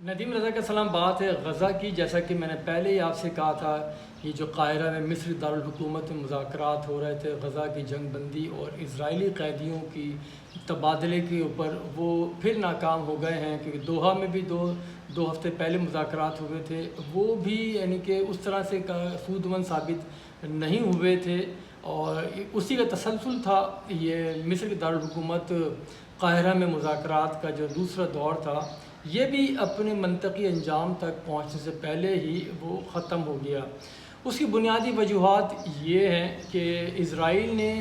ندیم رضا کا سلام، بات ہے غزہ کی۔ جیسا کہ میں نے پہلے ہی آپ سے کہا تھا، یہ جو قاہرہ میں مصر دارالحکومت میں مذاکرات ہو رہے تھے غزہ کی جنگ بندی اور اسرائیلی قیدیوں کی تبادلے کے اوپر، وہ پھر ناکام ہو گئے ہیں، کیونکہ دوحہ میں بھی دو ہفتے پہلے مذاکرات ہوئے تھے، وہ بھی یعنی کہ اس طرح سے سودمند ثابت نہیں ہوئے تھے، اور اسی کا تسلسل تھا یہ مصر کے دارالحکومت قاہرہ میں مذاکرات کا جو دوسرا دور تھا، یہ بھی اپنے منطقی انجام تک پہنچنے سے پہلے ہی وہ ختم ہو گیا۔ اس کی بنیادی وجوہات یہ ہیں کہ اسرائیل نے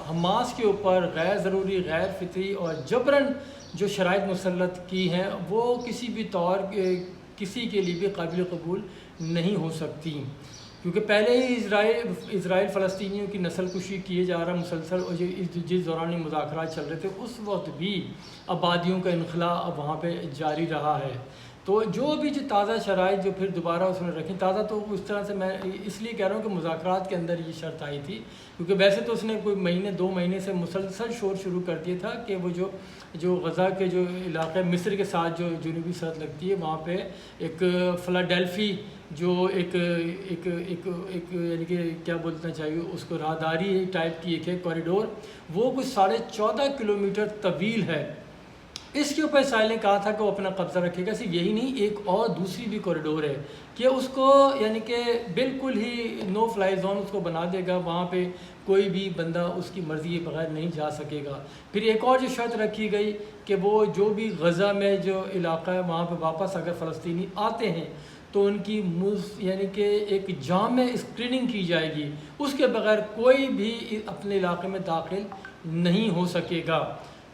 حماس کے اوپر غیر ضروری، غیر فطری اور جبراً جو شرائط مسلط کی ہیں، وہ کسی بھی طور کسی کے لیے بھی قابل قبول نہیں ہو سکتی، کیونکہ پہلے ہی اسرائیل فلسطینیوں کی نسل کشی کیے جا رہا مسلسل، اور جس دوران یہ مذاکرات چل رہے تھے اس وقت بھی آبادیوں کا انخلاء اب وہاں پہ جاری رہا ہے۔ تو جو بھی تازہ شرائط جو پھر دوبارہ اس نے رکھی، تازہ تو اس طرح سے میں اس لیے کہہ رہا ہوں کہ مذاکرات کے اندر یہ شرط آئی تھی، کیونکہ ویسے تو اس نے کوئی مہینے 2 مہینے سے مسلسل شور شروع کر دیا تھا کہ وہ جو غزہ کے جو علاقے مصر کے ساتھ جو جنوبی سرحد لگتی ہے، وہاں پہ ایک فلاڈیلفی جو ایک یعنی کہ کیا بولنا چاہیے اس کو، راہداری ٹائپ کی ایک ہے کوریڈور، وہ کچھ 14.5 کلومیٹر طویل ہے۔ اس کے اوپر اسرائیل نے کہا تھا کہ وہ اپنا قبضہ رکھے گا۔ صرف یہی نہیں، ایک اور دوسری بھی کوریڈور ہے کہ اس کو یعنی کہ بالکل ہی نو فلائی زون اس کو بنا دے گا، وہاں پہ کوئی بھی بندہ اس کی مرضی کے بغیر نہیں جا سکے گا۔ پھر ایک اور جو شرط رکھی گئی کہ وہ جو بھی غزہ میں جو علاقہ ہے وہاں پہ واپس اگر فلسطینی آتے ہیں تو ان کی یعنی کہ ایک جامع اسکریننگ کی جائے گی، اس کے بغیر کوئی بھی اپنے علاقے میں داخل نہیں ہو سکے گا۔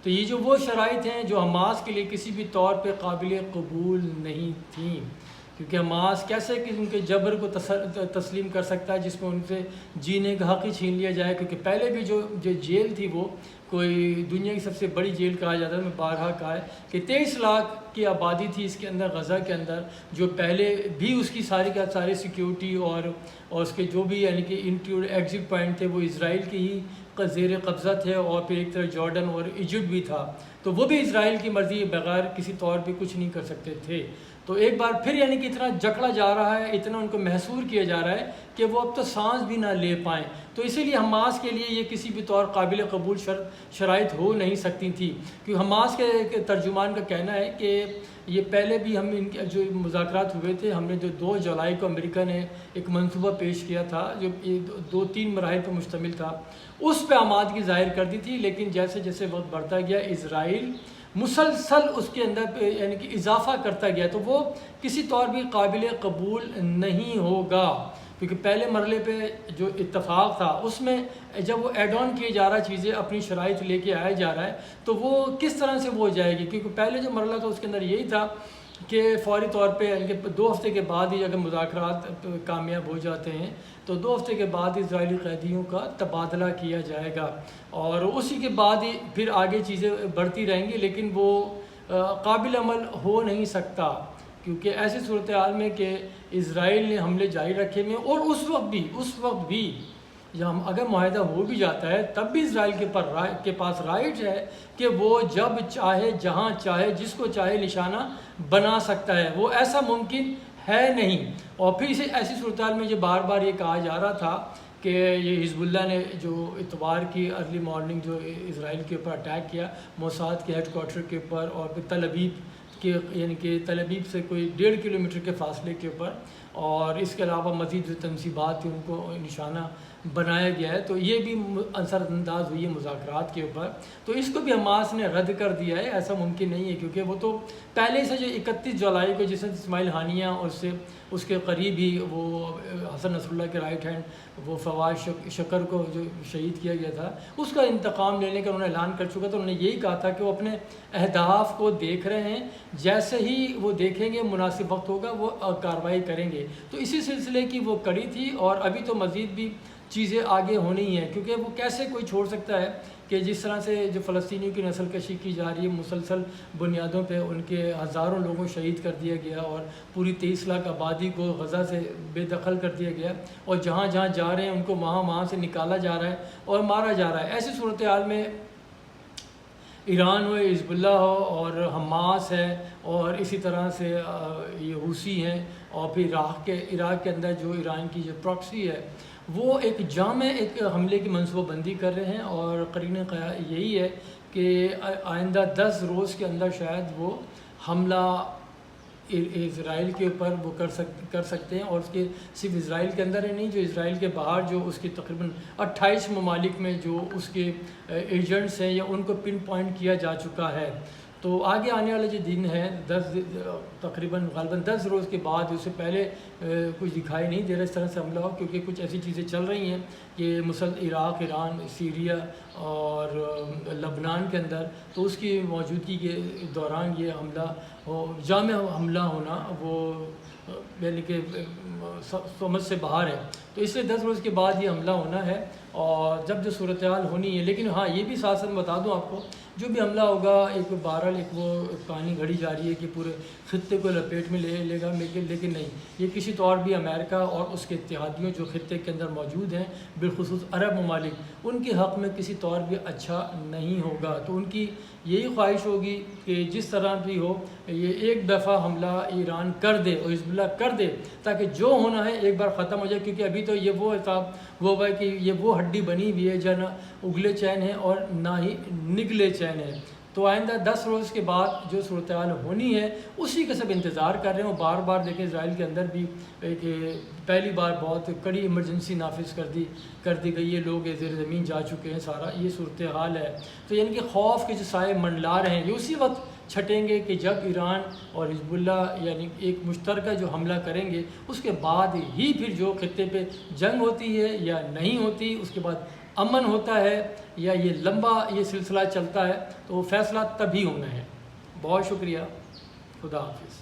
تو یہ جو وہ شرائط ہیں جو حماس کے لیے کسی بھی طور پہ قابل قبول نہیں تھیں، کیونکہ حماس کیسے کہ ان کے جبر کو تسلیم کر سکتا ہے جس میں ان سے جینے کا حق ہی چھین لیا جائے، کیونکہ پہلے بھی جو جیل تھی وہ کوئی دنیا کی سب سے بڑی جیل کہا جاتا ہے۔ میں بارہا کہا ہے کہ 23 لاکھ کی آبادی تھی اس کے اندر، غزہ کے اندر، جو پہلے بھی اس کی ساری سیکیورٹی اور اس کے جو بھی یعنی کہ انٹری اور ایگزٹ پوائنٹ تھے وہ اسرائیل کی ہی زیر قبضہ تھے، اور پھر ایک طرف جارڈن اور ایجپٹ بھی تھا، تو وہ بھی اسرائیل کی مرضی کے بغیر کسی طور پہ کچھ نہیں کر سکتے تھے۔ تو ایک بار پھر یعنی کہ اتنا جکڑا جا رہا ہے، اتنا ان کو محصور کیا جا رہا ہے کہ وہ اب تو سانس بھی نہ لے پائیں، تو اسی لیے حماس کے لیے یہ کسی بھی طور قابل قبول شرائط ہو نہیں سکتی تھی، کیونکہ حماس کے ترجمان کا کہنا ہے کہ یہ پہلے بھی ہم ان کے جو مذاکرات ہوئے تھے، ہم نے جو 2 جولائی کو امریکہ نے ایک منصوبہ پیش کیا تھا جو 2-3 مراحل پر مشتمل تھا، اس پہ آمادگی ظاہر کر دی تھی، لیکن جیسے جیسے وقت بڑھتا گیا اسرائیل مسلسل اس کے اندر یعنی کہ اضافہ کرتا گیا، تو وہ کسی طور بھی قابل قبول نہیں ہوگا، کیونکہ پہلے مرحلے پہ جو اتفاق تھا اس میں جب وہ ایڈ آن کیے جا رہا ہے، چیزیں اپنی شرائط لے کے آیا جا رہا ہے، تو وہ کس طرح سے وہ ہو جائے گی، کیونکہ پہلے جو مرحلہ تھا اس کے اندر یہی تھا کہ فوری طور پہ یعنی کہ 2 ہفتے کے بعد ہی اگر مذاکرات کامیاب ہو جاتے ہیں تو 2 ہفتے کے بعد اسرائیلی قیدیوں کا تبادلہ کیا جائے گا، اور اسی کے بعد ہی پھر آگے چیزیں بڑھتی رہیں گی، لیکن وہ قابل عمل ہو نہیں سکتا، کیونکہ ایسی صورتحال میں کہ اسرائیل نے حملے جاری رکھے ہوئے، اور اس وقت بھی جب اگر معاہدہ ہو بھی جاتا ہے تب بھی اسرائیل کے پاس رائٹ ہے کہ وہ جب چاہے جہاں چاہے جس کو چاہے نشانہ بنا سکتا ہے، وہ ایسا ممکن ہے نہیں۔ اور پھر ایسی صورتحال میں بار بار یہ کہا جا رہا تھا کہ یہ حزب اللہ نے جو اتوار کی ارلی مارننگ جو اسرائیل کے اوپر اٹیک کیا موساد کے ہیڈ کوارٹر کے اوپر، اور پھر تل ابیب کے یعنی کہ تل ابیب سے کوئی 1.5 کلومیٹر کے فاصلے کے اوپر، اور اس کے علاوہ مزید جو تنصیبات تھیں ان کو نشانہ بنایا گیا ہے، تو یہ بھی اثر انداز ہوئی ہے مذاکرات کے اوپر، تو اس کو بھی حماس نے رد کر دیا ہے۔ ایسا ممکن نہیں ہے، کیونکہ وہ تو پہلے سے جو 31 جولائی کو جس نے اسماعیل ہانیہ اور اس کے قریب ہی وہ حسن نصر اللہ کے رائٹ ہینڈ وہ فواز شکر کو جو شہید کیا گیا تھا، اس کا انتقام لینے کا انہوں نے اعلان کر چکا تھا۔ انہوں نے یہی کہا تھا کہ وہ اپنے اہداف کو دیکھ رہے ہیں، جیسے ہی وہ دیکھیں گے مناسب وقت ہوگا وہ کارروائی کریں گے، تو اسی سلسلے کی وہ کڑی تھی، اور ابھی تو مزید بھی چیزیں آگے ہونی ہیں، کیونکہ وہ کیسے کوئی چھوڑ سکتا ہے کہ جس طرح سے جو فلسطینیوں کی نسل کشی کی جا رہی ہے، مسلسل بنیادوں پہ ان کے ہزاروں لوگوں شہید کر دیا گیا، اور پوری 23 لاکھ آبادی کو غزہ سے بے دخل کر دیا گیا، اور جہاں جہاں جا رہے ہیں ان کو وہاں سے نکالا جا رہا ہے اور مارا جا رہا ہے۔ ایسی صورتحال میں ایران ہو، حزب اللہ ہو، اور حماس ہے، اور اسی طرح سے یہ حوثی ہیں، اور پھر عراق کے اندر جو ایران کی جو پراکسی ہے، وہ ایک جامع ایک حملے کی منصوبہ بندی کر رہے ہیں، اور قرینہ یہی ہے کہ آئندہ 10 روز کے اندر شاید وہ حملہ اسرائیل کے اوپر وہ کر سکتے ہیں، اور اس کے صرف اسرائیل کے اندر ہی نہیں، جو اسرائیل کے باہر جو اس کے تقریباً 28 ممالک میں جو اس کے ایجنٹس ہیں یا ان کو پن پوائنٹ کیا جا چکا ہے۔ تو آگے آنے والا جو دن ہے تقریباً غالباً 10 روز کے بعد، اس سے پہلے کچھ دکھائی نہیں دے رہا اس طرح سے حملہ ہو، کیونکہ کچھ ایسی چیزیں چل رہی ہیں کہ عراق، ایران، سیریا اور لبنان کے اندر، تو اس کی موجودگی کے دوران یہ حملہ جامع حملہ ہونا وہ یعنی کہ سمجھ سے باہر ہے۔ تو اس لیے 10 روز کے بعد یہ حملہ ہونا ہے، اور جب جو صورتحال ہونی ہے، لیکن ہاں یہ بھی ساتھ ساتھ بتا دوں آپ کو، جو بھی حملہ ہوگا بہرحال ایک وہ کہانی گھڑی جا رہی ہے کہ پورے خطے کو لپیٹ میں لے گا، لیکن نہیں، یہ کسی طور بھی امریکہ اور اس کے اتحادیوں جو خطے کے اندر موجود ہیں، بالخصوص عرب ممالک، ان کے حق میں کسی طور بھی اچھا نہیں ہوگا۔ تو ان کی یہی خواہش ہوگی کہ جس طرح بھی ہو یہ ایک دفعہ حملہ ایران کر دے اور حزب اللہ کر دے، تاکہ جو ہونا ہے ایک بار ختم ہو جائے، کیونکہ ابھی تو یہ وہ حساب وہ ہے کہ یہ وہ ہڈی بنی ہوئی ہے جو نہ اگلے چین ہے اور نہ ہی نگلے چین ہے۔ تو آئندہ 10 روز کے بعد جو صورتحال ہونی ہے اسی کا سب انتظار کر رہے ہیں۔ بار بار دیکھیں اسرائیل کے اندر بھی کہ پہلی بار بہت کڑی ایمرجنسی نافذ کر دی گئی ہے، لوگ زیر زمین جا چکے ہیں، سارا یہ صورتحال ہے۔ تو یعنی کہ خوف کے جو سائے منڈلا رہے ہیں یہ اسی وقت چھٹیں گے کہ جب ایران اور حزب اللہ یعنی ایک مشترکہ جو حملہ کریں گے، اس کے بعد ہی پھر جو خطے پہ جنگ ہوتی ہے یا نہیں ہوتی، اس کے بعد امن ہوتا ہے یا یہ لمبا یہ سلسلہ چلتا ہے، تو وہ فیصلہ تبھی ہونا ہے۔ بہت شکریہ، خدا حافظ۔